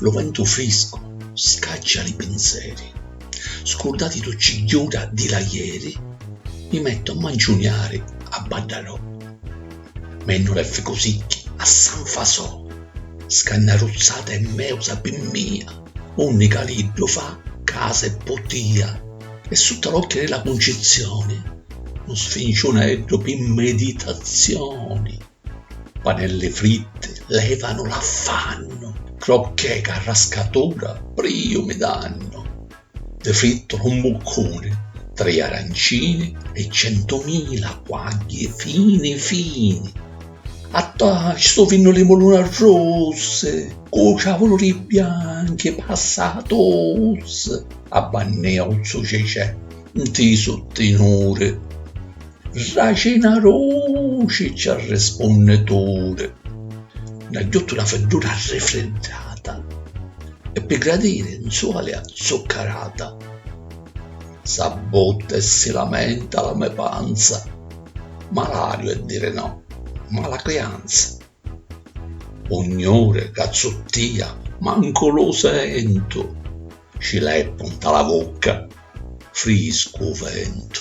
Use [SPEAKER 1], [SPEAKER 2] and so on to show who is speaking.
[SPEAKER 1] lo vento fresco scaccia i pensieri, scordati tu cigliura di là ieri, mi metto a mangiuniare a Baddarò, menno le cosicchi a San Fasò, scannaruzzata e meusa per mia, ogni calibro fa casa e pottia, e sotto l'occhio della concezione, non sfincionetto per meditazioni, panelle fritte levano l'affanno, crocchè carrascatura brio mi danno, de fritto un boccone, 3 arancine e 100.000 quaglie fini, attacci sto fino le molune rosse, con ciavoli bianche passatos, abbanneozzo c'è, ti sottenore, racina roce c'è il risponditore, una ghiotto una fredura raffreddata, e per gradire in sole zuccherata, s'abbotta e si lamenta la mia panza, malario e dire no, ma la creanza. Ogni ore cazzottia, manco lo sento, ci lepponta la bocca, frisco vento.